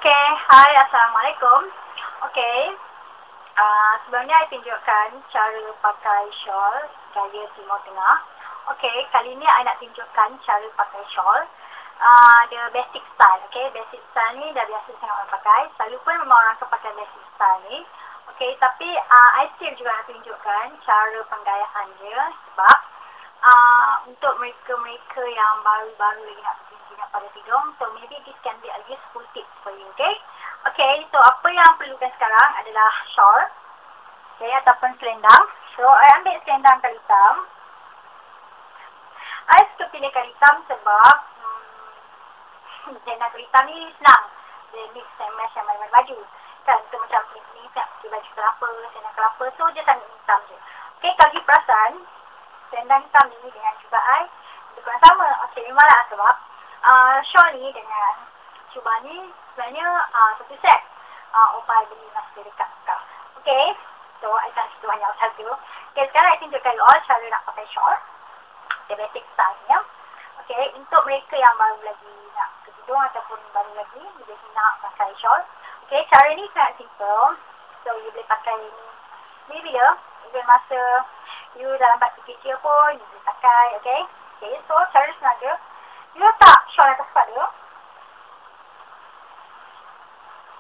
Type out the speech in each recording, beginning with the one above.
Okay, hai, Assalamualaikum. Okay, sebelum ni saya tunjukkan cara pakai shawl gaya Timur Tengah. Okay, kali ni saya nak tunjukkan cara pakai shawl. Dia basic style, okay. Basic style ni dah biasa sangat orang pakai. Selalu pun memang orang akan pakai basic style ni. Okay, tapi I still juga nak tunjukkan cara penggayaan dia. Sebab untuk mereka-mereka yang baru-baru lagi nak bertindak pada tudung, so maybe this can be a useful tip for you, okay. Okay, so apa yang perlukan sekarang adalah shawl, okay, ataupun selendang. So, I ambil selendang kain hitam. I suka pilih kain hitam sebab selendang kain hitam ni senang. Dia mix and match yang mana-mana baju. Kan, tu macam ni nak pakai baju kelapa, selendang kelapa. So, dia sangat hitam je. Okay, kalau you perasan, selendang hitam ni dengan jubah I, dia kurang sama. Okay, memanglah sebab shawl ni dengan jubah ni sebenarnya satu set. Opai beli masa dekat kau. Okay, so I tak situ banyak satu. Okay, sekarang I tunjukkan you all cara nak pakai shawl. Okay, basic style nya. Okay, untuk mereka yang baru lagi nak ke tudung ataupun baru lagi jadi nak pakai shawl. Okay, cara ni sangat simple. So, you boleh pakai ni bila even masa you dalam batu kecil pun you boleh pakai, okay. Okay, so cara sengaja you letak shawl atas kepala.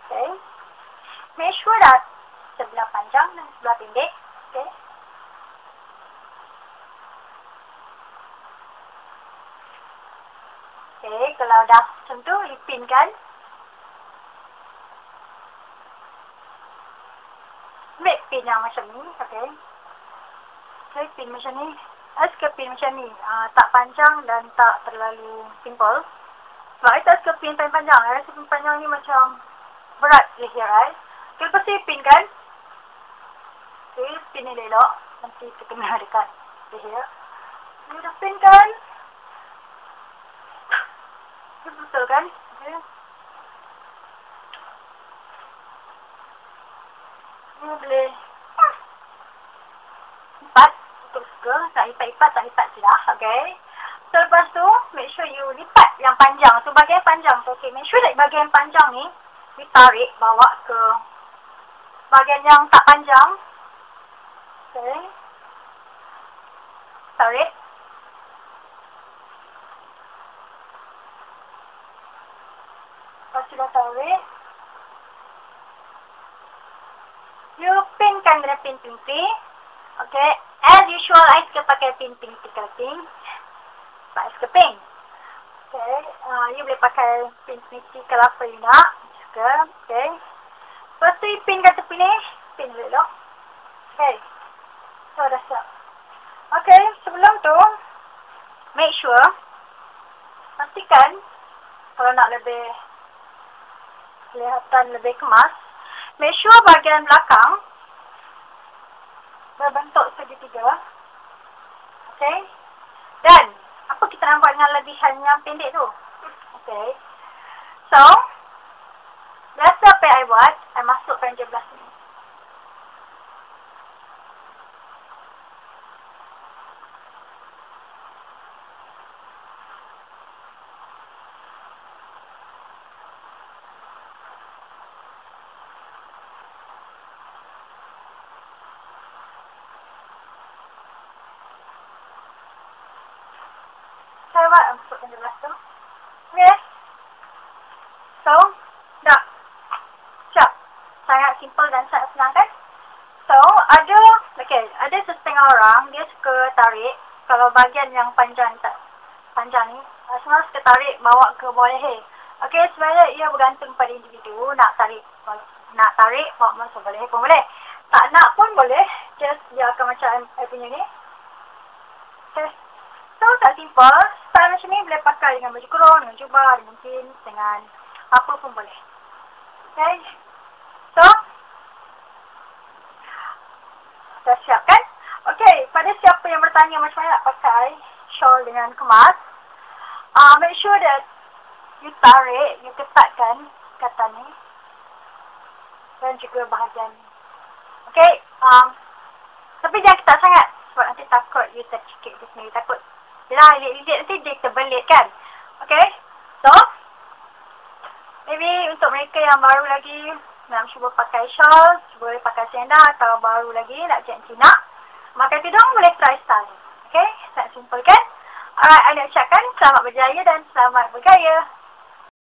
Okay, make sure dah sebelah panjang dan sebelah pendek. Okay, okay, kalau dah macam tu you pinkan. Ambil pin yang macam ni, okay. Okay, pin macam ni. I suka pin macam ni. Tak panjang dan tak terlalu simple. Sebab I tak suka pin panjang. I rasa pin panjang ni macam berat leher I. Okay, lepas tu pin kan. Okay, pin ni elok. Nanti terkena dekat leher. You dah pin kan. Betul kan? Okay. You boleh lipat untuk suka. Tak lipat-lipat, tak lipat sudah. Okay. So, lepas tu, make sure you lipat yang panjang. So, bahagian panjang tu, okay. Make sure that bahagian panjang ni, you tarik, bawa ke bahagian yang tak panjang. Okay. Tarik. Lepas sudah tarik, you pinkan dengan pin pinti. Okay. As usual, I suka pakai pin pinti cutting. Sebab I suka pin. Okay. You boleh pakai pin pinti kalau apa you nak. Suka. Okay. Lepas tu, you pin kat tepi ni. Pin dulu. Okay. So, dah siap. Okay. Sebelum tu, make sure, pastikan, kalau nak lebih kelihatan lebih kemas, make sure bahagian belakang berbentuk segitiga. Okay. Dan, apa kita nak buat dengan lebihan yang pendek tu? Okay. So, biasa apa yang I buat, I masukkan je belah sini. Saya buat masukkan je belah tu. Okay. So, dah. Siap. Sangat simple dan sangat senang kan? So, ada setengah orang, dia suka tarik. Kalau bahagian yang panjang ni, semua suka tarik, bawa ke bawah leher. Okay, sebenarnya ia bergantung pada individu. Nak tarik, bawa masuk bawah leher pun boleh. Tak nak pun boleh. Just biarkan macam I punya ni. Okay. So, tak simple. Style macam ni boleh pakai dengan baju kurung, dengan jubah, dengan jeans, dengan apa pun boleh. Okay. So, dah siap kan? Okay, pada siapa yang bertanya macam mana nak pakai shawl dengan kemas, make sure that you tarik, you ketatkan kata ni. Dan juga bahagian ni. Okay, tapi jangan ketat sangat. Sebab nanti takut you tercikik di sini. Takut yelah, lilit nanti dia terbelit kan. Okay. So, Maybe untuk mereka yang baru lagi nak cuba pakai shawl, boleh pakai sandal, atau baru lagi nak Cina, pakai tudung, boleh try style ni. Okay, sangat simple kan? Alright, I nak ucapkan selamat berjaya dan selamat bergaya.